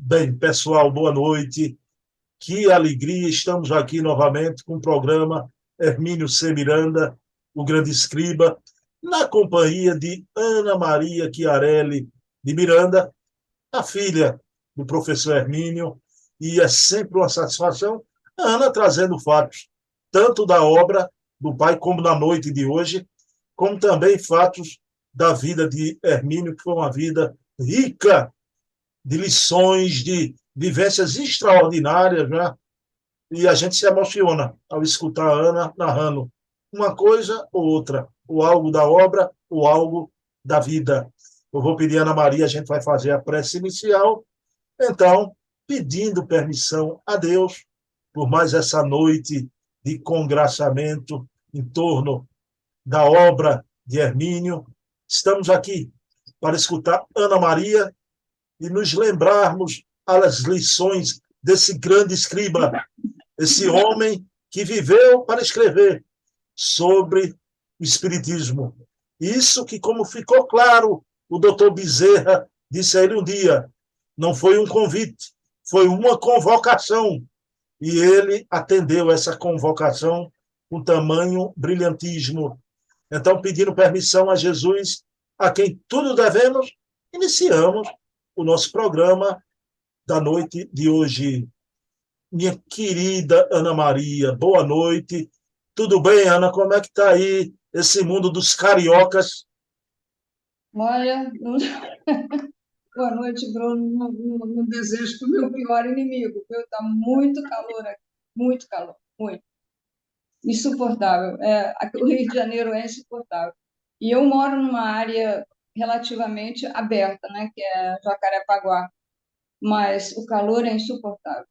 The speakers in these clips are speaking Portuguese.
Bem, pessoal, boa noite. Que alegria, estamos aqui novamente com o programa Hermínio C. Miranda, o grande escriba, na companhia de Ana Maria Chiarelli de Miranda, a filha do professor Hermínio, e é sempre uma satisfação a Ana trazendo fatos, tanto da obra do pai, como na noite de hoje, como também fatos da vida de Hermínio, que foi uma vida rica de lições, de vivências extraordinárias, né? E a gente se emociona ao escutar a Ana narrando uma coisa ou outra, ou algo da obra, ou algo da vida. Eu vou pedir a Ana Maria, a gente vai fazer a prece inicial, então, pedindo permissão a Deus por mais essa noite de congraçamento em torno da obra de Hermínio. Estamos aqui para escutar Ana Maria e nos lembrarmos as lições desse grande escriba, esse homem que viveu para escrever sobre o Espiritismo. Isso que, como ficou claro, o doutor Bezerra disse a ele um dia, não foi um convite, foi uma convocação. E ele atendeu essa convocação com tamanho brilhantismo. Então, pedindo permissão a Jesus, a quem tudo devemos, iniciamos o nosso programa da noite de hoje. Minha querida Ana Maria, boa noite. Tudo bem, Ana? Como é que está aí esse mundo dos cariocas? Olha, boa noite, Bruno. Não desejo para o meu pior inimigo, viu? Está muito calor aqui, muito calor, muito. Insuportável. O Rio de Janeiro é insuportável. E eu moro numa área relativamente aberta, né, que é Jacarepaguá, mas o calor é insuportável.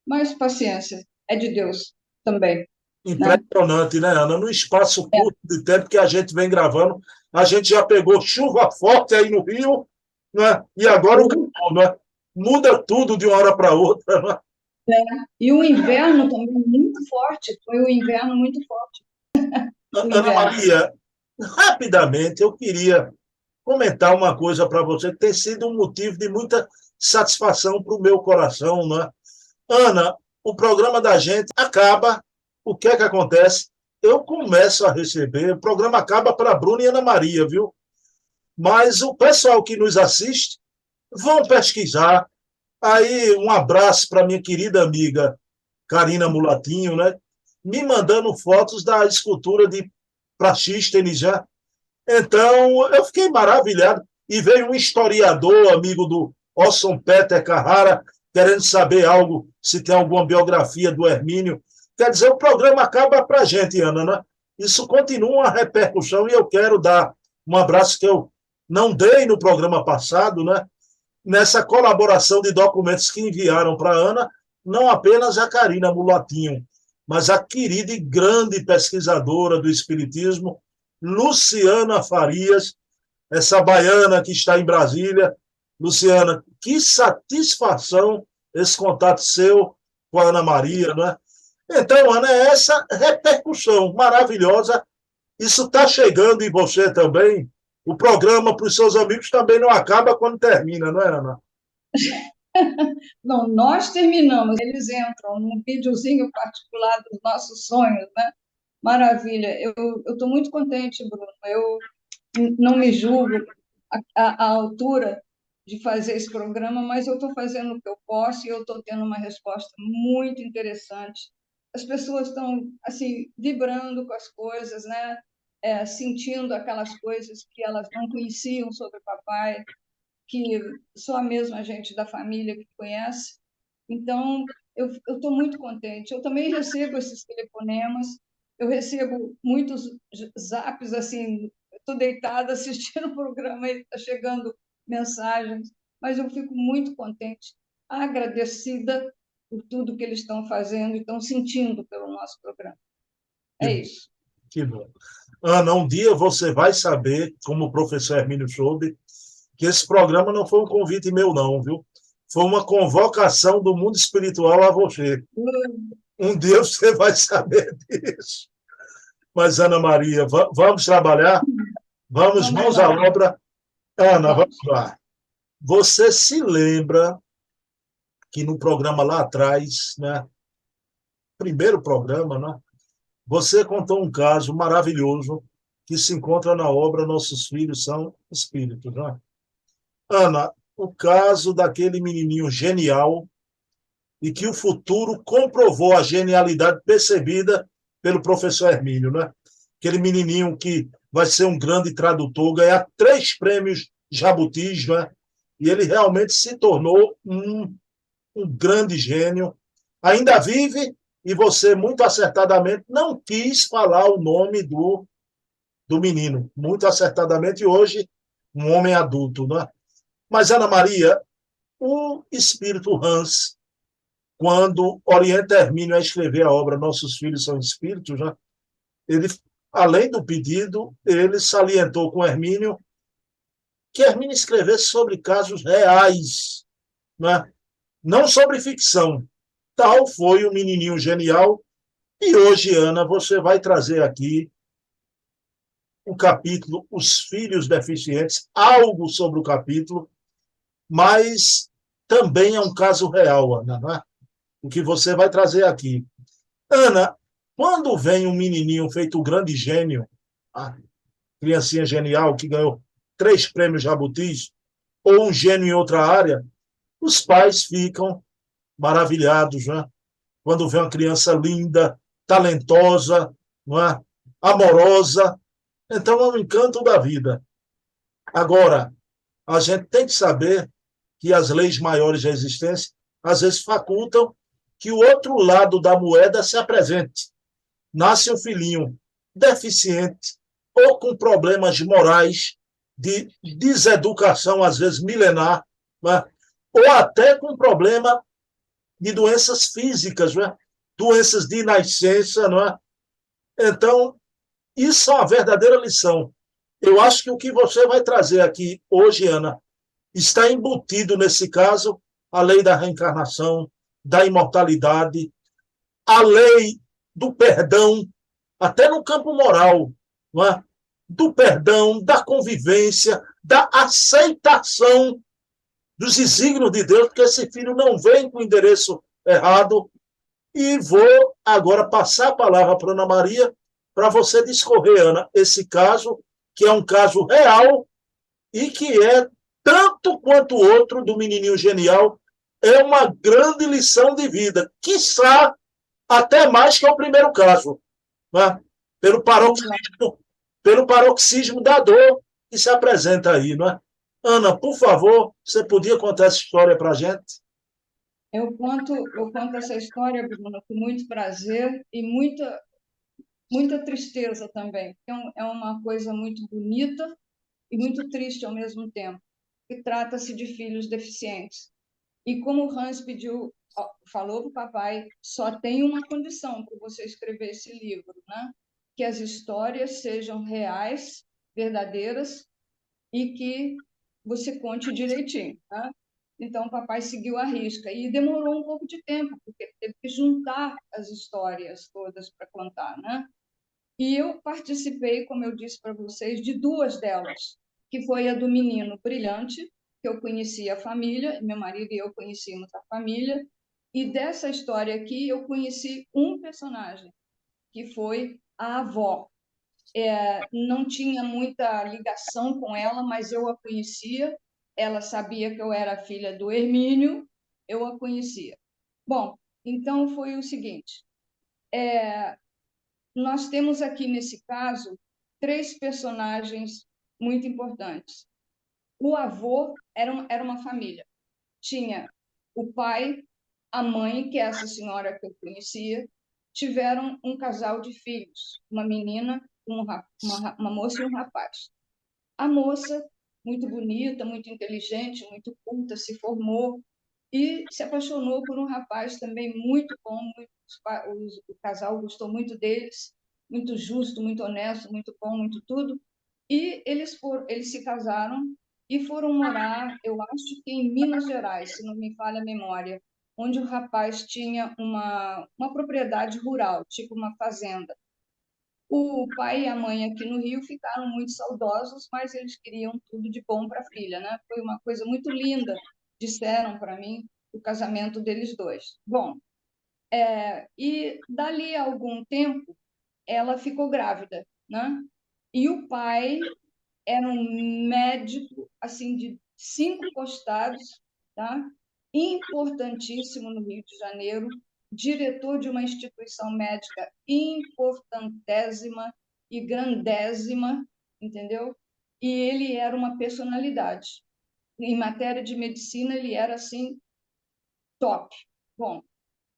Mas paciência, é de Deus também, né? Impressionante, né, Ana? No espaço curto de tempo que a gente vem gravando, a gente já pegou chuva forte aí no Rio, né? E agora o calor, né? Muda tudo de uma hora para outra, né? E o inverno também muito forte, foi um inverno muito forte, o Ana inverno. Maria, rapidamente, eu queria comentar uma coisa para você que tem sido um motivo de muita satisfação para o meu coração, né? Ana, o programa da gente acaba, o que é que acontece? Eu começo a receber, o programa acaba para a Bruna e Ana Maria, viu? Mas o pessoal que nos assiste vão pesquisar. Aí, um abraço para minha querida amiga Karina Mulatinho, né? Me mandando fotos da escultura de Praxístenes já. Então, eu fiquei maravilhado. E veio um historiador, amigo do Orson Peter Carrara, querendo saber algo, se tem alguma biografia do Hermínio. Quer dizer, o programa acaba para a gente, Ana, né? Isso continua uma repercussão e eu quero dar um abraço que eu não dei no programa passado, né? Nessa colaboração de documentos que enviaram para a Ana, não apenas a Karina Mulatinho, mas a querida e grande pesquisadora do Espiritismo, Luciana Farias, essa baiana que está em Brasília. Luciana, que satisfação esse contato seu com a Ana Maria, né? Então, Ana, é essa repercussão maravilhosa, isso está chegando em você também. O programa para os seus amigos também não acaba quando termina, não é, Ana? Não, nós terminamos, eles entram num videozinho particular dos nossos sonhos, né? Maravilha, eu estou muito contente, Bruno. Eu não me julgo à altura de fazer esse programa, mas eu estou fazendo o que eu posso e eu estou tendo uma resposta muito interessante. As pessoas estão assim vibrando com as coisas, né? Sentindo aquelas coisas que elas não conheciam sobre o papai, que só mesmo a gente da família que conhece. Então, eu estou muito contente. Eu também recebo esses telefonemas, eu recebo muitos zaps, assim, estou deitada assistindo o programa e está chegando mensagens, mas eu fico muito contente, agradecida por tudo que eles estão fazendo e estão sentindo pelo nosso programa. É Que, isso. que bom. Ana, um dia você vai saber, como o professor Hermínio soube, que esse programa não foi um convite meu, não, viu? Foi uma convocação do mundo espiritual a você. Um dia você vai saber disso. Mas, Ana Maria, vamos trabalhar? Vamos, Vamos mãos à lá, obra. Ana, vamos vamos. lá. Você se lembra que no programa lá atrás, né, primeiro programa, né, você contou um caso maravilhoso que se encontra na obra Nossos Filhos São Espíritos. Né? Ana, o caso daquele menininho genial e que o futuro comprovou a genialidade percebida pelo professor Hermínio. Né? Aquele menininho que vai ser um grande tradutor, ganhar 3 prêmios Jabutis, né? E ele realmente se tornou um grande gênio. Ainda vive e você, muito acertadamente, não quis falar o nome do menino. Muito acertadamente, e hoje, um homem adulto. Né? Mas, Ana Maria, o espírito Hans, quando orienta Hermínio a escrever a obra Nossos Filhos São Espíritos, né? Ele, além do pedido, ele salientou com Hermínio que Hermínio escrevesse sobre casos reais, né? Não sobre ficção. Tal foi o menininho genial. E hoje, Ana, você vai trazer aqui o capítulo Os Filhos Deficientes, algo sobre o capítulo, mas também é um caso real, Ana, não é? O que você vai trazer aqui. Ana, quando vem um menininho feito um grande gênio, a criancinha genial que ganhou 3 prêmios Jabutis, ou um gênio em outra área, os pais ficam maravilhados, né? Quando vê uma criança linda, talentosa, não é? Amorosa. Então é um encanto da vida. Agora, a gente tem que saber que as leis maiores da existência às vezes facultam que o outro lado da moeda se apresente. Nasce um filhinho deficiente ou com problemas morais, de deseducação, às vezes milenar, né? Ou até com problema de doenças físicas, né? Doenças de nascença. Não é? Então, isso é uma verdadeira lição. Eu acho que o que você vai trazer aqui hoje, Ana, está embutido nesse caso a lei da reencarnação, da imortalidade, a lei do perdão, até no campo moral, não é? Do perdão, da convivência, da aceitação dos desígnios de Deus, porque esse filho não vem com o endereço errado. E vou agora passar a palavra para Ana Maria para você discorrer, Ana, esse caso, que é um caso real e que é, tanto quanto o outro do menininho genial, é uma grande lição de vida, quiçá até mais que o primeiro caso, né? pelo, paroxismo, pelo paroxismo da dor que se apresenta aí. Não é? Ana, por favor, você podia contar essa história para a gente? Eu conto essa história, Bruno, com muito prazer e muita tristeza também. É uma coisa muito bonita e muito triste ao mesmo tempo, que trata-se de filhos deficientes. E como o Hans falou para o papai, só tem uma condição para você escrever esse livro, né? Que as histórias sejam reais, verdadeiras e que você conte direitinho, né? Então, o papai seguiu a risca e demorou um pouco de tempo, porque teve que juntar as histórias todas para contar, né? E eu participei, como eu disse para vocês, de 2 delas, que foi a do menino brilhante, que eu conhecia a família, meu marido e eu conhecíamos a família, e dessa história aqui eu conheci um personagem, que foi a avó. Não tinha muita ligação com ela, mas eu a conhecia, ela sabia que eu era filha do Hermínio, eu a conhecia. Bom, então foi o seguinte, nós temos aqui nesse caso 3 personagens muito importantes. O avô era uma família. Tinha o pai, a mãe, que é essa senhora que eu conhecia, tiveram um casal de filhos, uma menina, uma moça e um rapaz. A moça, muito bonita, muito inteligente, muito culta, se formou e se apaixonou por um rapaz também muito bom. O casal gostou muito deles, muito justo, muito honesto, muito bom, muito tudo. E eles se casaram e foram morar, eu acho que em Minas Gerais, se não me falha a memória, onde o rapaz tinha uma propriedade rural, tipo uma fazenda. O pai e a mãe aqui no Rio ficaram muito saudosos, mas eles queriam tudo de bom para a filha, né? Foi uma coisa muito linda, disseram para mim. o casamento deles dois. Bom, e dali a algum tempo, ela ficou grávida, né? E o pai era um médico, assim, de 5 costados, tá? Importantíssimo no Rio de Janeiro, diretor de uma instituição médica importantésima e grandésima, entendeu? E ele era uma personalidade. Em matéria de medicina, ele era, assim, top. Bom,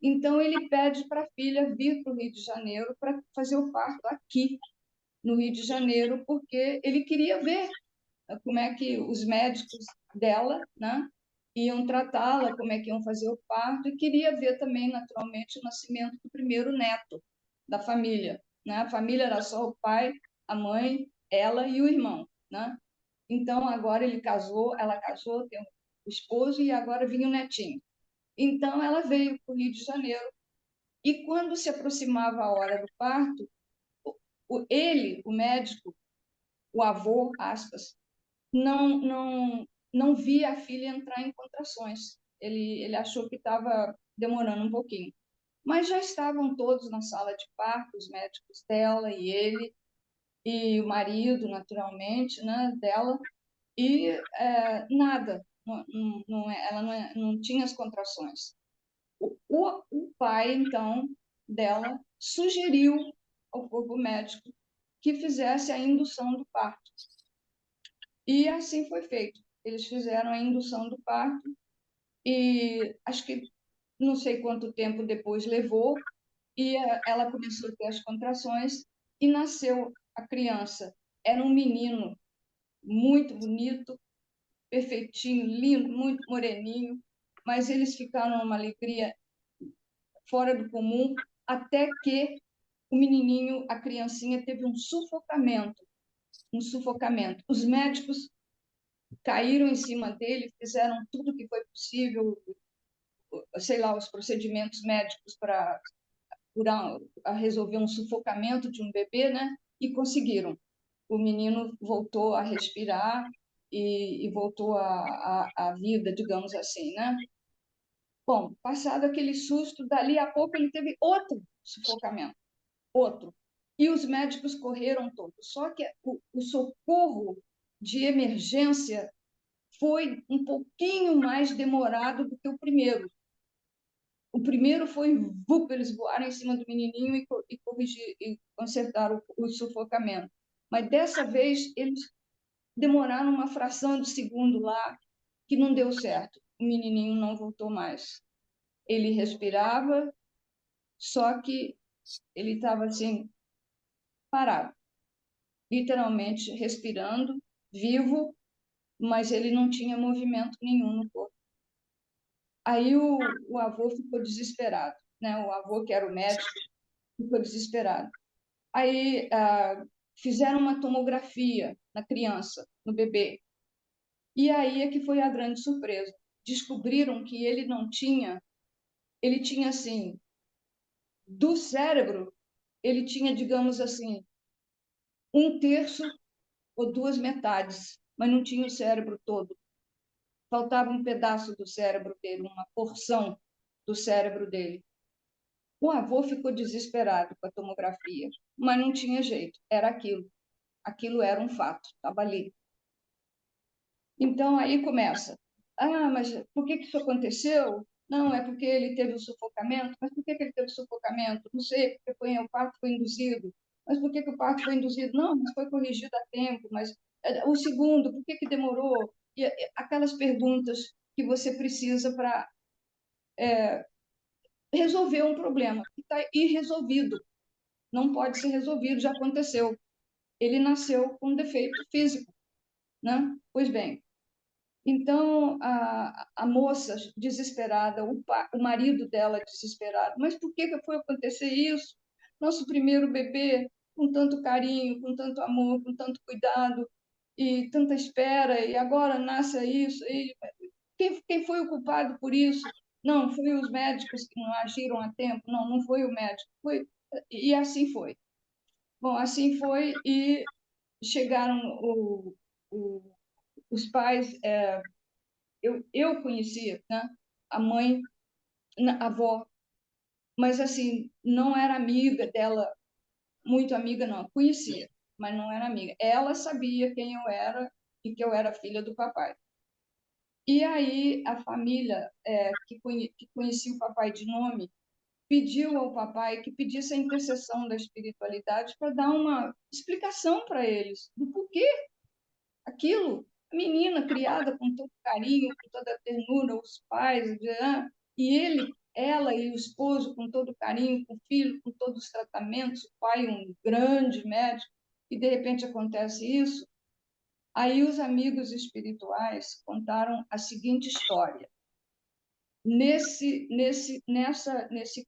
então ele pede para a filha vir para o Rio de Janeiro para fazer o parto aqui, no Rio de Janeiro, porque ele queria ver como é que os médicos dela, né, iam tratá-la, como é que iam fazer o parto, e queria ver também, naturalmente, o nascimento do primeiro neto da família. Né? A família era só o pai, a mãe, ela e o irmão. Né? Então, agora ela casou, tem um esposo, e agora vinha o netinho. Então, ela veio para o Rio de Janeiro, e quando se aproximava a hora do parto, o médico, o avô, aspas, não via a filha entrar em contrações. Ele achou que estava demorando um pouquinho. Mas já estavam todos na sala de parto, os médicos dela e ele, e o marido, naturalmente, né, dela, e nada, ela não tinha as contrações. O pai, então, dela, sugeriu ao corpo médico que fizesse a indução do parto. E assim foi feito. Eles fizeram a indução do parto e acho que não sei quanto tempo depois levou e ela começou a ter as contrações e nasceu a criança. Era um menino muito bonito, perfeitinho, lindo, muito moreninho, mas eles ficaram numa alegria fora do comum até que o menininho, a criancinha, teve um sufocamento, um sufocamento. Os médicos caíram em cima dele, fizeram tudo que foi possível, sei lá, os procedimentos médicos para resolver um sufocamento de um bebê, né? E conseguiram. O menino voltou a respirar e voltou à vida, digamos assim, né? Bom, passado aquele susto, dali a pouco ele teve outro sufocamento, outro. E os médicos correram todos. Só que o socorro de emergência foi um pouquinho mais demorado do que o primeiro. O primeiro foi, eles voaram em cima do menininho e corrigir, e consertaram o sufocamento. Mas dessa vez eles demoraram uma fração de segundo lá, que não deu certo. O menininho não voltou mais. Ele respirava, só que ele estava assim, parado, literalmente respirando, vivo, mas ele não tinha movimento nenhum no corpo. Aí o avô ficou desesperado, né? O avô, que era o médico, ficou desesperado. Aí fizeram uma tomografia na criança, no bebê. E aí é que foi a grande surpresa. Descobriram que ele tinha assim, do cérebro, ele tinha, digamos assim, 1/3 ou 2 metades, mas não tinha o cérebro todo. Faltava um pedaço do cérebro dele, uma porção do cérebro dele. O avô ficou desesperado com a tomografia, mas não tinha jeito, era aquilo. Aquilo era um fato, estava ali. Então, aí começa. Ah, mas por que isso aconteceu? Não, é porque ele teve o sufocamento. Mas por que ele teve o sufocamento? Não sei, porque o parto foi induzido. Mas por que o parto foi induzido? Não, mas foi corrigido a tempo. Mas o segundo, por que demorou? E aquelas perguntas que você precisa para resolver um problema que está irresolvido. Não pode ser resolvido, já aconteceu. Ele nasceu com um defeito físico, né? Pois bem, então a moça desesperada, o marido dela desesperado, mas por que foi acontecer isso? Nosso primeiro bebê, com tanto carinho, com tanto amor, com tanto cuidado e tanta espera, e agora nasce isso. E quem foi o culpado por isso? Não, foi os médicos que não agiram a tempo. Não, não foi o médico. E assim foi. Bom, assim foi e chegaram o, os pais. Eu conhecia, né? a mãe, a avó, mas assim, não era amiga dela, muito amiga não, conhecia, mas não era amiga. Ela sabia quem eu era e que eu era filha do papai. E aí a família que conhecia o papai de nome pediu ao papai que pedisse a intercessão da espiritualidade para dar uma explicação para eles do porquê aquilo. A menina criada com todo carinho, com toda ternura, os pais, e ela e o esposo com todo carinho, com o filho, com todos os tratamentos, o pai um grande médico, e de repente acontece isso. Aí os amigos espirituais contaram a seguinte história. Nesse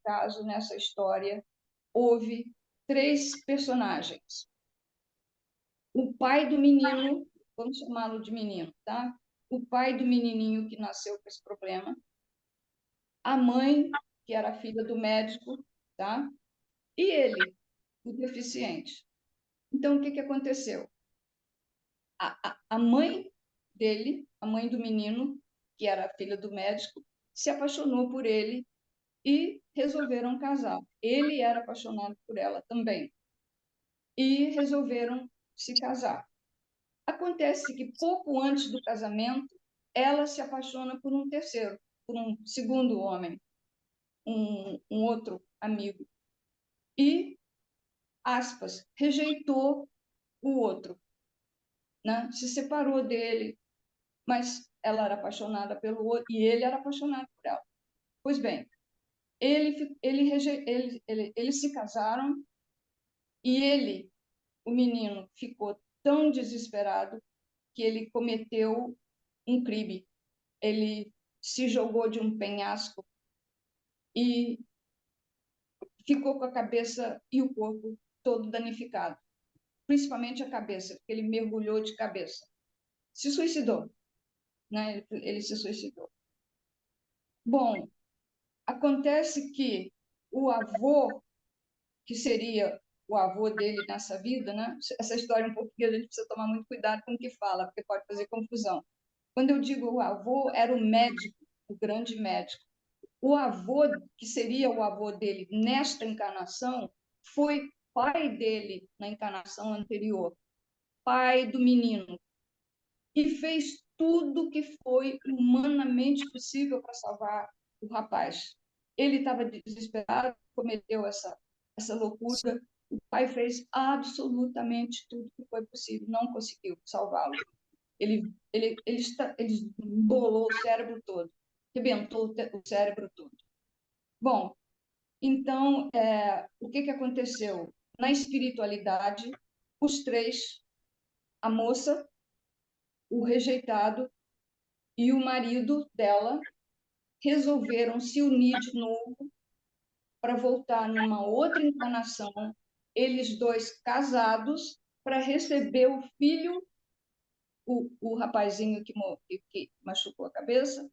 caso, nessa história, houve três personagens. O pai do menino, vamos chamá-lo de menino, tá? O pai do menininho que nasceu com esse problema, a mãe, que era filha do médico, tá? E ele, o deficiente. Então, o que aconteceu? A mãe dele, a mãe do menino, que era a filha do médico, se apaixonou por ele e resolveram casar. Ele era apaixonado por ela também. E resolveram se casar. Acontece que pouco antes do casamento, ela se apaixona por um terceiro, por um segundo homem, um outro amigo. E, aspas, rejeitou o outro, né? Se separou dele, mas ela era apaixonada pelo outro e ele era apaixonado por ela. Pois bem, eles se casaram e ele, o menino, ficou tão desesperado que ele cometeu um crime. Ele se jogou de um penhasco e ficou com a cabeça e o corpo todo danificado, principalmente a cabeça, porque ele mergulhou de cabeça. Se suicidou, né? Ele se suicidou. Bom, acontece que o avô, que seria o avô dele nessa vida, né? Essa história um pouquinho a gente precisa tomar muito cuidado com o que fala, porque pode fazer confusão. Quando eu digo o avô, era o médico, o grande médico. O avô, que seria o avô dele nesta encarnação, foi pai dele na encarnação anterior, pai do menino, e fez tudo o que foi humanamente possível para salvar o rapaz. Ele estava desesperado, cometeu essa loucura. O pai fez absolutamente tudo que foi possível, não conseguiu salvá-lo. Ele embolou o cérebro todo, arrebentou o cérebro todo. Bom, então, o que aconteceu? Na espiritualidade, os três, a moça, o rejeitado e o marido dela, resolveram se unir de novo para voltar numa outra encarnação, eles dois casados, para receber o filho, o rapazinho que machucou a cabeça,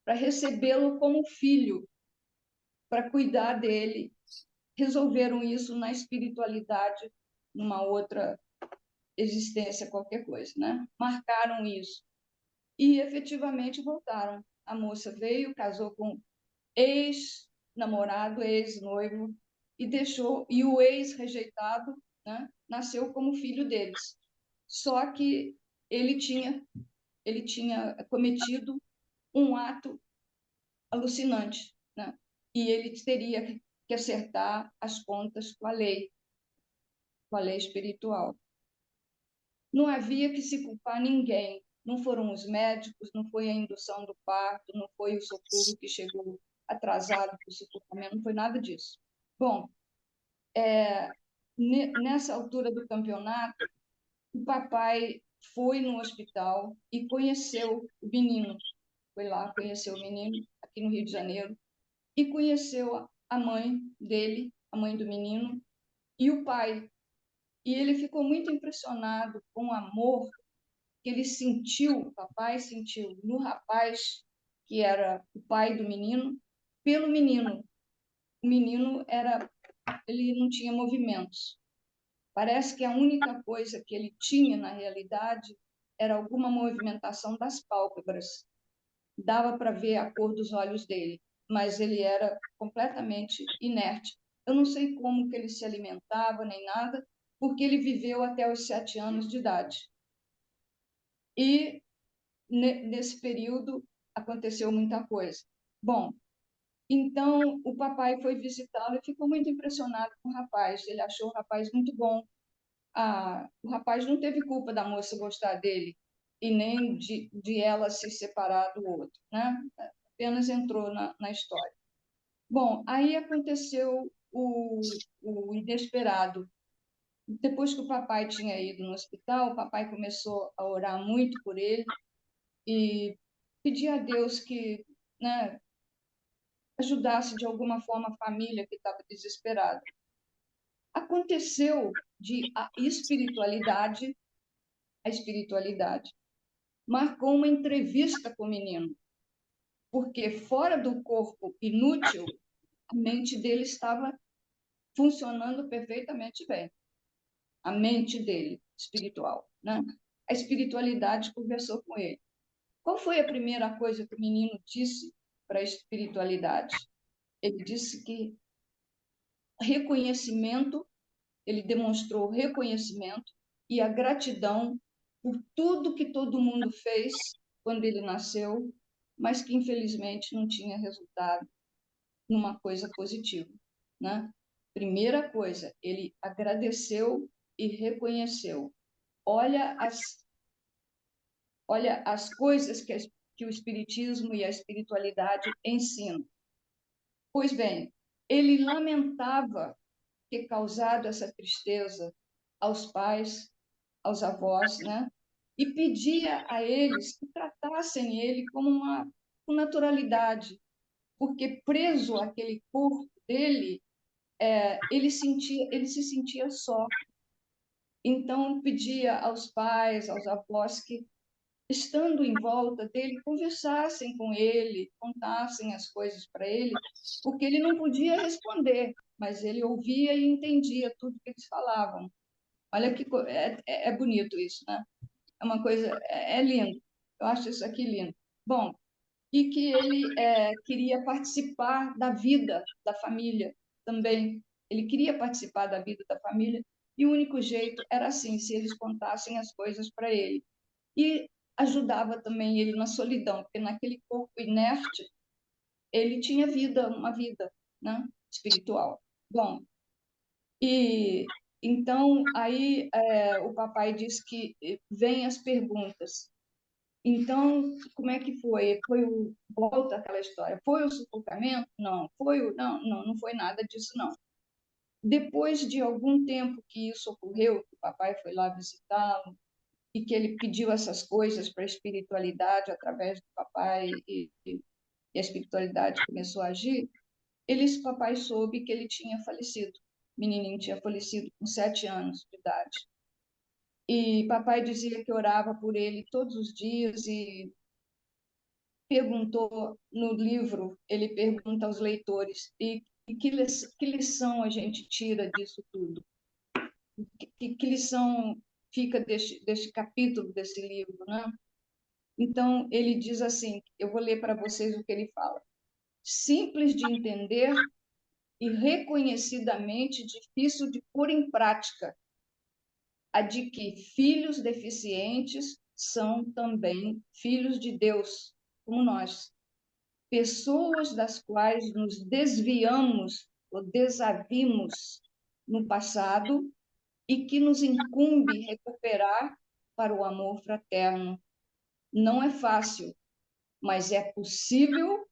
para recebê-lo como filho, para cuidar dele. Resolveram isso na espiritualidade, numa outra existência, qualquer coisa, né? Marcaram isso. E efetivamente voltaram. A moça veio, casou com ex-namorado, ex-noivo, e deixou, e o ex-rejeitado, né, nasceu como filho deles. Só que ele tinha, ele tinha cometido um ato alucinante, né? E ele teria que acertar as contas com a lei espiritual. Não havia que se culpar ninguém. Não foram os médicos, não foi a indução do parto, não foi o socorro que chegou atrasado para o sepultamento, não foi nada disso. Bom, nessa altura do campeonato, o papai foi no hospital e conheceu o menino. Foi lá, conheceu o menino, aqui no Rio de Janeiro, e conheceu a mãe dele, a mãe do menino, e o pai. E ele ficou muito impressionado com o amor que ele sentiu, o papai sentiu no rapaz, que era o pai do menino, pelo menino. O menino ele não tinha movimentos. Parece que a única coisa que ele tinha na realidade era alguma movimentação das pálpebras. dava para ver a cor dos olhos dele, mas ele era completamente inerte. Eu não sei como que ele se alimentava, nem nada, porque ele viveu até os 7 anos de idade. E nesse período aconteceu muita coisa. Bom, então o papai foi visitá-lo e ficou muito impressionado com o rapaz. Ele achou o rapaz muito bom. O rapaz não teve culpa da moça gostar dele e nem de ela se separar do outro, né? Apenas entrou na história. Bom, aí aconteceu o inesperado. Depois que o papai tinha ido no hospital, o papai começou a orar muito por ele e pedir a Deus que, né, ajudasse de alguma forma a família que estava desesperada. Aconteceu de a espiritualidade marcou uma entrevista com o menino, porque fora do corpo inútil, a mente dele estava funcionando perfeitamente bem. A mente dele, espiritual, né? A espiritualidade conversou com ele. Qual foi a primeira coisa que o menino disse para a espiritualidade? Ele disse que reconhecimento, ele demonstrou reconhecimento e a gratidão por tudo que todo mundo fez quando ele nasceu, mas que infelizmente não tinha resultado numa coisa positiva, né? Primeira coisa, ele agradeceu e reconheceu. Olha as coisas que o espiritismo e a espiritualidade ensinam. Pois bem, ele lamentava ter causado essa tristeza aos pais, aos avós, né? E pedia a eles que tratassem ele com naturalidade, porque preso àquele corpo dele, ele se sentia só. Então pedia aos pais, aos avós que, estando em volta dele, conversassem com ele, contassem as coisas para ele, porque ele não podia responder, mas ele ouvia e entendia tudo que eles falavam. Olha que é bonito isso, né? É uma coisa, é lindo. Eu acho isso aqui lindo. Bom, e que ele queria participar da vida da família também. Ele queria participar da vida da família e o único jeito era assim, se eles contassem as coisas para ele. E ajudava também ele na solidão, porque naquele corpo inerte ele tinha vida, uma vida, né, espiritual. Bom, e então aí o papai diz que vem as perguntas. Então, como é que foi? Volta aquela história. Foi o sufocamento? Não. Não foi nada disso, não. Depois de algum tempo que isso ocorreu, que o papai foi lá visitá-lo e que ele pediu essas coisas para a espiritualidade através do papai e a espiritualidade começou a agir, papai soube que ele tinha falecido. O menininho tinha falecido com 7 anos de idade. E papai dizia que orava por ele todos os dias e perguntou no livro, ele pergunta aos leitores, e que lição a gente tira disso tudo? Que lição fica deste capítulo desse livro, né? Então, ele diz assim, eu vou ler para vocês o que ele fala. Simples de entender e reconhecidamente difícil de pôr em prática, a de que filhos deficientes são também filhos de Deus, como nós. Pessoas das quais nos desviamos ou desavimos no passado e que nos incumbe recuperar para o amor fraterno. Não é fácil, mas é possível,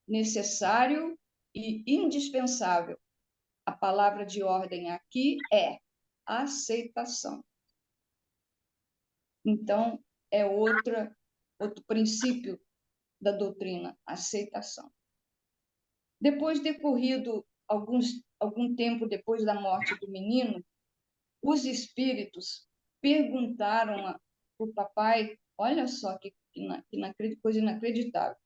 necessário e indispensável. A palavra de ordem aqui é aceitação. Então, é outro princípio da doutrina, aceitação. Depois decorrido algum tempo depois da morte do menino, os espíritos perguntaram para o papai, olha só que coisa inacreditável,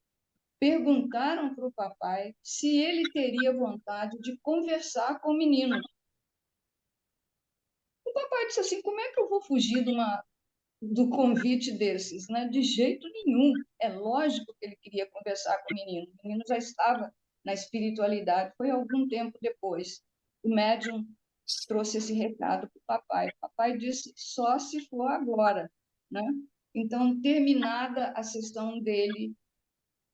perguntaram para o papai se ele teria vontade de conversar com o menino. O papai disse assim, como é que eu vou fugir do convite desses, né? De jeito nenhum. É lógico que ele queria conversar com o menino. O menino já estava na espiritualidade. Foi algum tempo depois. O médium trouxe esse recado para o papai. O papai disse: só se for agora, né? Então, terminada a sessão dele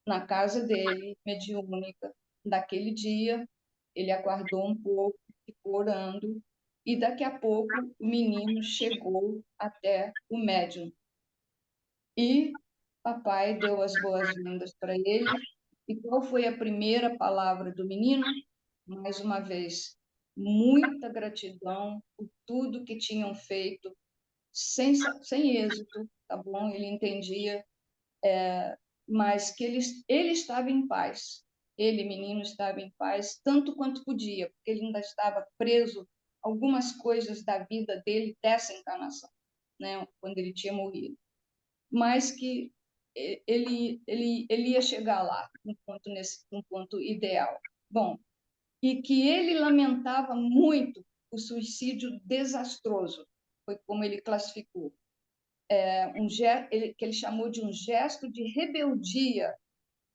na casa dele, mediúnica, daquele dia, ele aguardou um pouco, ficou orando, e daqui a pouco o menino chegou até o médium. E papai deu as boas-vindas para ele. E qual foi a primeira palavra do menino? Mais uma vez, muita gratidão por tudo que tinham feito, sem êxito, tá bom? Ele entendia, mas que ele estava em paz. Ele, menino, estava em paz, tanto quanto podia, porque ele ainda estava preso a algumas coisas da vida dele, dessa encarnação, né? Quando ele tinha morrido. Mas que ele ia chegar lá, um ponto ideal. Bom, e que ele lamentava muito o suicídio desastroso, foi como ele classificou, que ele chamou de um gesto de rebeldia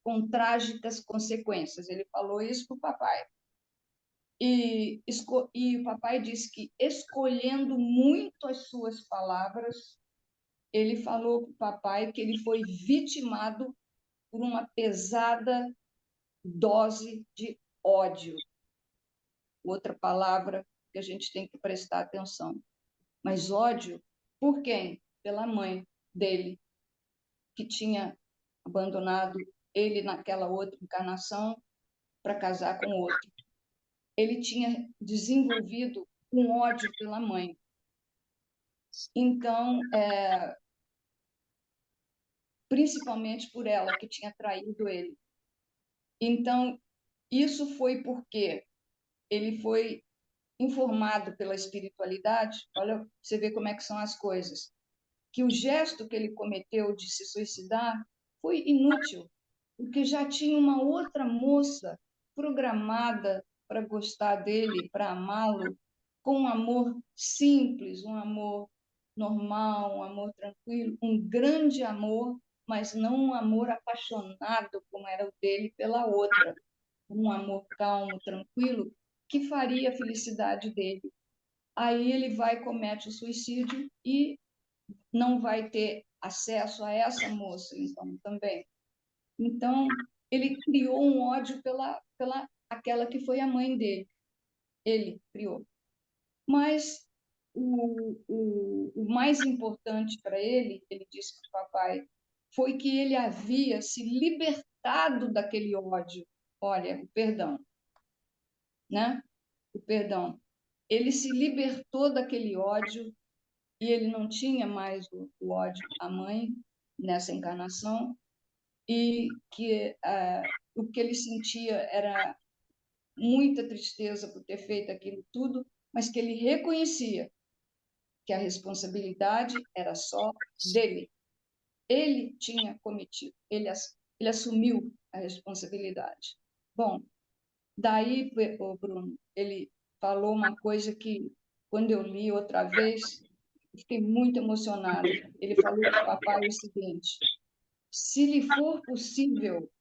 com trágicas consequências. Ele falou isso para o papai. E o papai disse que, escolhendo muito as suas palavras, ele falou para o papai que ele foi vitimado por uma pesada dose de ódio. Outra palavra que a gente tem que prestar atenção. Mas ódio por quem? Pela mãe dele, que tinha abandonado ele naquela outra encarnação para casar com outro. Ele tinha desenvolvido um ódio pela mãe. Então, principalmente por ela, que tinha traído ele. Então, isso foi porque ele foi informado pela espiritualidade. Olha, você vê como é que são as coisas. Que o gesto que ele cometeu de se suicidar foi inútil, porque já tinha uma outra moça programada para gostar dele, para amá-lo, com um amor simples, um amor normal, um amor tranquilo, um grande amor, mas não um amor apaixonado como era o dele pela outra, um amor calmo, tranquilo, que faria a felicidade dele. Aí ele vai, comete o suicídio e não vai ter acesso a essa moça, então, também. Então, ele criou um ódio pela aquela que foi a mãe dele. Ele criou. Mas o mais importante para ele disse para o papai, foi que ele havia se libertado daquele ódio. Olha, o perdão, né? O perdão. Ele se libertou daquele ódio e ele não tinha mais o ódio à mãe nessa encarnação, e que o que ele sentia era muita tristeza por ter feito aquilo tudo, mas que ele reconhecia que a responsabilidade era só dele. Ele tinha cometido, ele assumiu a responsabilidade. Bom, daí, Bruno, ele falou uma coisa que, quando eu li outra vez, fiquei muito emocionada. Ele falou para o papai o seguinte: se lhe for possível,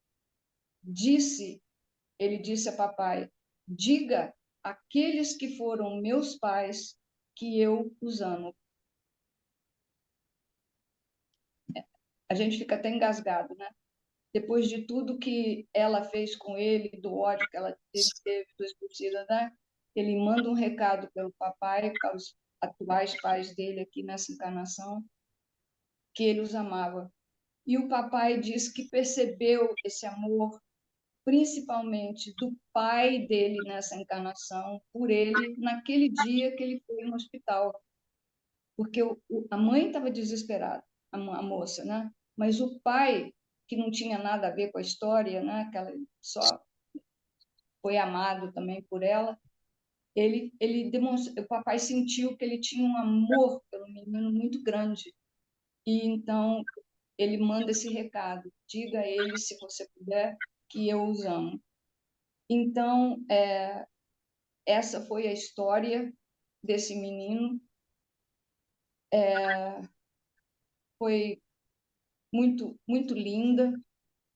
ele disse a papai, diga àqueles que foram meus pais que eu os amo. A gente fica até engasgado, né? Depois de tudo que ela fez com ele, do ódio que ela teve do expulsida, né? Ele manda um recado pelo papai, para os atuais pais dele aqui nessa encarnação, que ele os amava. E o papai diz que percebeu esse amor, principalmente do pai dele nessa encarnação, por ele, naquele dia que ele foi no hospital. Porque a mãe estava desesperada, a moça, né? Mas o pai, que não tinha nada a ver com a história, né? Que ela só foi amado também por ela, o papai sentiu que ele tinha um amor pelo menino muito grande. E então ele manda esse recado: diga a ele, se você puder, que eu os amo. Então, essa foi a história desse menino. foi muito, muito linda,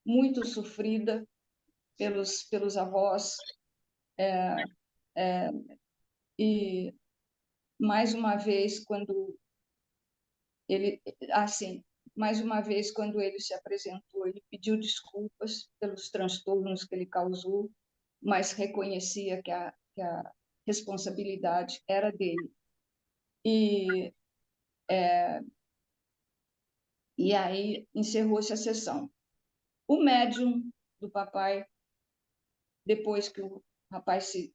muito sofrida pelos avós, e mais uma vez ele assim mais uma vez quando ele se apresentou, ele pediu desculpas pelos transtornos que ele causou, mas reconhecia que a responsabilidade era dele. E e aí encerrou-se a sessão. O médium do papai, depois que o rapaz se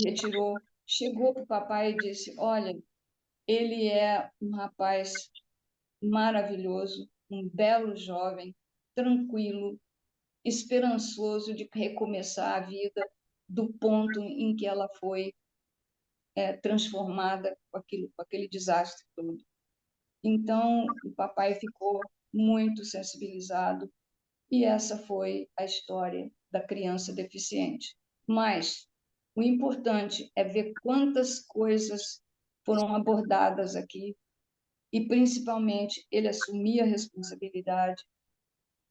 retirou, chegou para o papai e disse: olha, ele é um rapaz maravilhoso, um belo jovem, tranquilo, esperançoso de recomeçar a vida do ponto em que ela foi transformada com aquele desastre todo. Então, o papai ficou muito sensibilizado e essa foi a história da criança deficiente. Mas o importante é ver quantas coisas foram abordadas aqui e, principalmente, ele assumir a responsabilidade.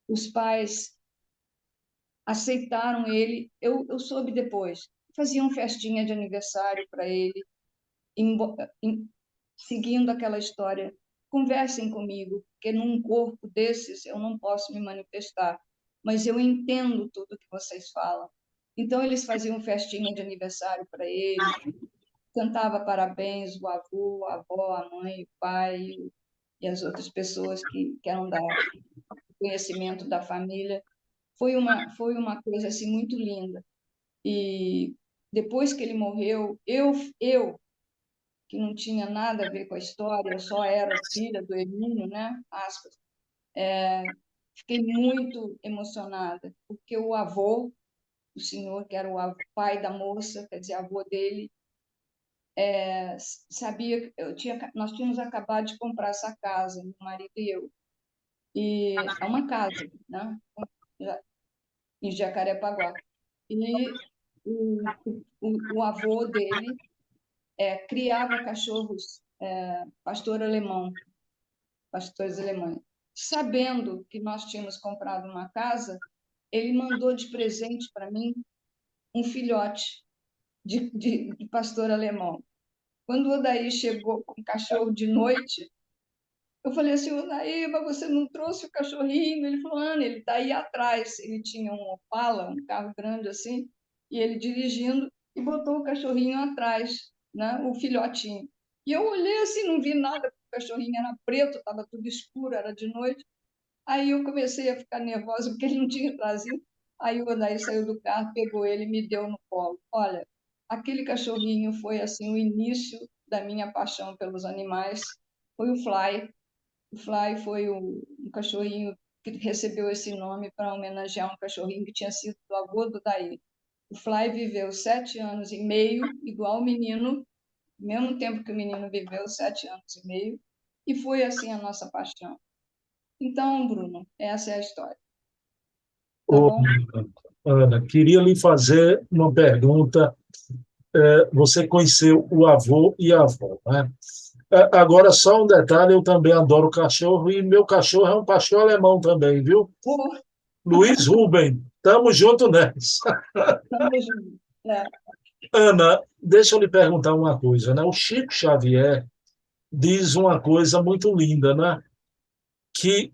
Os pais aceitaram ele. Eu soube depois. Faziam festinha de aniversário para ele, seguindo aquela história. Conversem comigo, porque num corpo desses eu não posso me manifestar, mas eu entendo tudo que vocês falam. Então, eles faziam festinha de aniversário para ele, cantava parabéns o avô, a avó, a mãe, o pai e as outras pessoas que eram da conhecimento da família. Foi uma coisa assim muito linda. E depois que ele morreu, eu que não tinha nada a ver com a história, eu só era filha do Emílio, né? Aspas, fiquei muito emocionada, porque o avô, o senhor, que era o pai da moça, quer dizer, avô dele, sabia que nós tínhamos acabado de comprar essa casa, meu marido e eu. E é uma casa, né? Em Jacarepaguá. E o avô dele criava cachorros, pastores alemães. Sabendo que nós tínhamos comprado uma casa, ele mandou de presente para mim um filhote de pastor alemão. Quando o Odaí chegou com o cachorro de noite, eu falei assim: Odaí, mas você não trouxe o cachorrinho? Ele falou: Ana, ele está aí atrás. Ele tinha um Opala, um carro grande assim, e ele dirigindo e botou o cachorrinho atrás, né? O filhotinho. E eu olhei assim, não vi nada, porque o cachorrinho era preto, estava tudo escuro, era de noite. Aí eu comecei a ficar nervosa, porque ele não tinha trazido. Aí o Odaí saiu do carro, pegou ele e me deu no colo. Olha, aquele cachorrinho foi assim o início da minha paixão pelos animais. Foi o Fly. O Fly foi um cachorrinho que recebeu esse nome para homenagear um cachorrinho que tinha sido do avô do Daí. O Fly viveu 7 anos e meio, igual o menino, mesmo tempo que o menino viveu, 7 anos e meio, e foi assim a nossa paixão. Então, Bruno, essa é a história, tá Ô, bom? Ana, queria lhe fazer uma pergunta. Você conheceu o avô e a avó, né? Agora, só um detalhe, eu também adoro cachorro e meu cachorro é um pastor alemão também, viu? Oh, Luiz Ruben, tamo junto nessa. estamos juntos. Ana, deixa eu lhe perguntar uma coisa, né? O Chico Xavier diz uma coisa muito linda, né? Que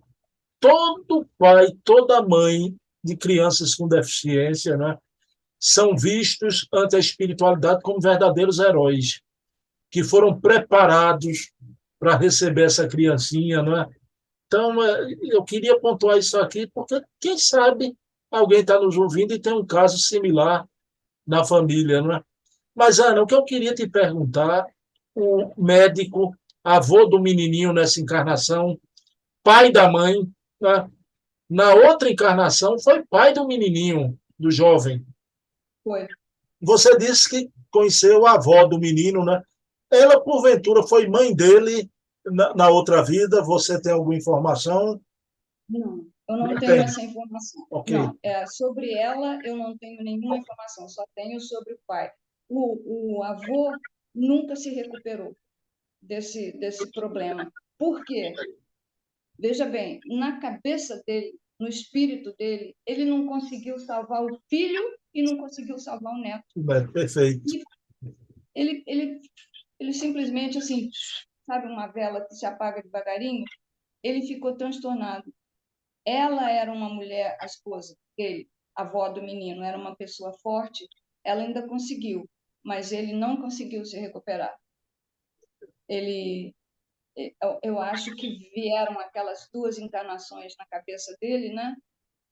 todo pai, toda mãe de crianças com deficiência, né, são vistos ante a espiritualidade como verdadeiros heróis, que foram preparados para receber essa criancinha, não é? Então, eu queria pontuar isso aqui, porque quem sabe alguém está nos ouvindo e tem um caso similar na família, não é? Mas, Ana, o que eu queria te perguntar, o médico, avô do menininho nessa encarnação, pai da mãe, né? Na outra encarnação foi pai do menininho, do jovem. Foi. Você disse que conheceu a avó do menino, né? Ela, porventura, foi mãe dele na outra vida? Você tem alguma informação? Não, eu não Não tenho tem. essa informação. Ok. Não, sobre ela eu não tenho nenhuma informação, só tenho sobre o pai. O avô nunca se recuperou desse problema. Por quê? Veja bem, na cabeça dele, no espírito dele, ele não conseguiu salvar o filho e não conseguiu salvar o neto. Perfeito. E ele simplesmente, assim, sabe uma vela que se apaga devagarinho? Ele ficou transtornado. Ela era uma mulher, a esposa dele, a avó do menino, era uma pessoa forte, ela ainda conseguiu, mas ele não conseguiu se recuperar. Ele, eu acho que vieram aquelas duas encarnações na cabeça dele, né?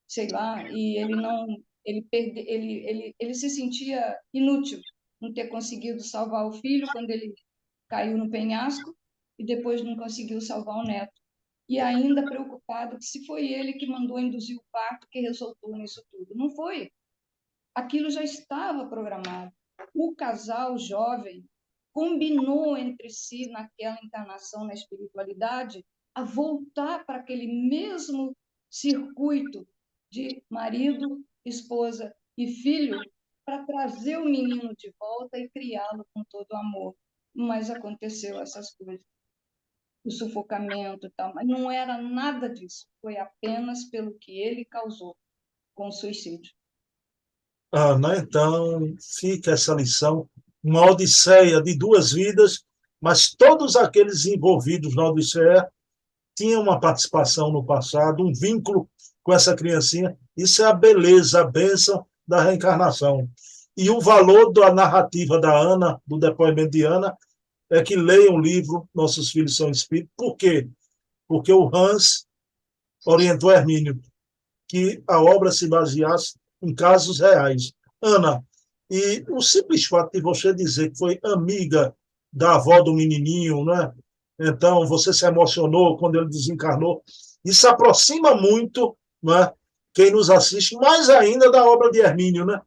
Sei lá, e ele não, ele se sentia inútil, não ter conseguido salvar o filho quando ele caiu no penhasco e depois não conseguiu salvar o neto. E ainda preocupado que se foi ele que mandou induzir o parto que resultou nisso tudo. Não foi. Aquilo já estava programado. O casal jovem combinou entre si, naquela encarnação na espiritualidade, a voltar para aquele mesmo circuito de marido, esposa e filho, para trazer o menino de volta e criá-lo com todo amor. Mas aconteceu essas coisas, o sufocamento e tal, mas não era nada disso, foi apenas pelo que ele causou com o suicídio. Ana, então fica essa lição, uma odisseia de duas vidas, mas todos aqueles envolvidos na odisseia tinham uma participação no passado, um vínculo com essa criancinha. Isso é a beleza, a bênção da reencarnação. E o valor da narrativa da Ana, do depoimento de Ana, é que leiam o livro Nossos Filhos São Espíritos. Por quê? Porque o Hans orientou Hermínio que a obra se baseasse em casos reais. Ana, e o simples fato de você dizer que foi amiga da avó do menininho, né? Então, você se emocionou quando ele desencarnou. Isso aproxima muito, né, quem nos assiste, mais ainda da obra de Hermínio, né?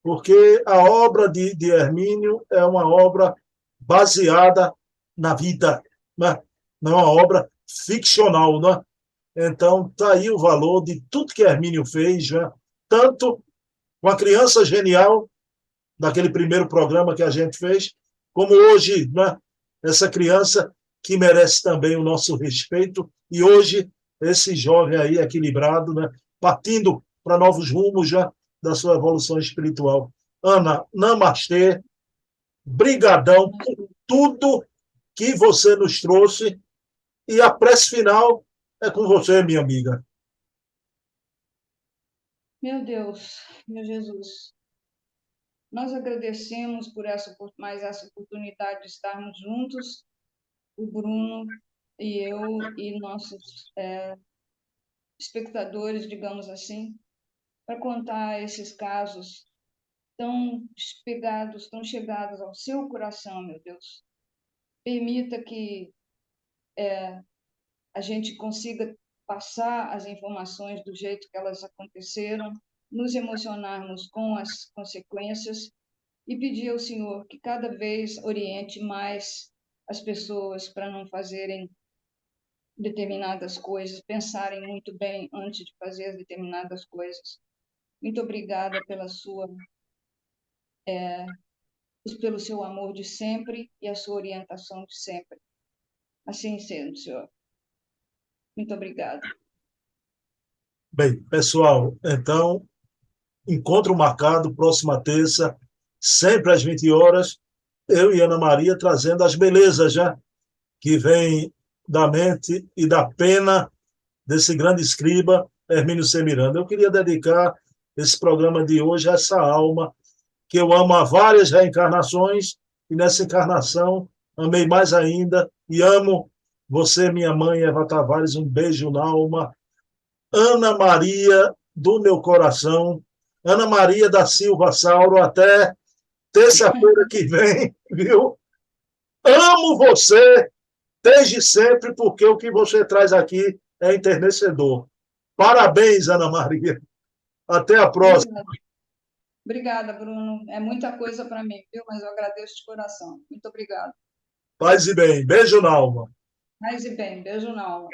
Porque a obra de Hermínio é uma obra baseada na vida, né? Não é uma obra ficcional, né? Então, está aí o valor de tudo que Hermínio fez, né? Tanto com a criança genial, naquele primeiro programa que a gente fez, como hoje, né? Essa criança que merece também o nosso respeito, e hoje esse jovem aí equilibrado, né? Partindo para novos rumos já da sua evolução espiritual. Ana, namastê, brigadão por tudo que você nos trouxe, e a prece final é com você, minha amiga. Meu Deus, meu Jesus, nós agradecemos por mais essa oportunidade de estarmos juntos, o Bruno e eu e nossos espectadores, digamos assim, para contar esses casos tão pegados, tão chegados ao seu coração, meu Deus. Permita que a gente consiga passar as informações do jeito que elas aconteceram, nos emocionarmos com as consequências e pedir ao Senhor que cada vez oriente mais as pessoas para não fazerem determinadas coisas, pensarem muito bem antes de fazer determinadas coisas. Muito obrigada pelo seu amor de sempre e a sua orientação de sempre. Assim sendo, Senhor. Muito obrigada. Bem, pessoal, então, encontro marcado, próxima terça, sempre às 20 horas, eu e Ana Maria trazendo as belezas já que vem da mente e da pena desse grande escriba, Hermínio C. Miranda. Eu queria dedicar esse programa de hoje a essa alma que eu amo há várias reencarnações, e nessa encarnação amei mais ainda, e amo você, minha mãe, Eva Tavares, um beijo na alma. Ana Maria do meu coração, Ana Maria da Silva Sauro, até terça-feira que vem, viu? Amo você desde sempre, porque o que você traz aqui é enternecedor. Parabéns, Ana Maria. Até a próxima. Obrigada. Obrigada, Bruno. É muita coisa para mim, viu? Mas eu agradeço de coração. Muito obrigada. Paz e bem. Beijo na alma. Mais e bem. Beijo na alma.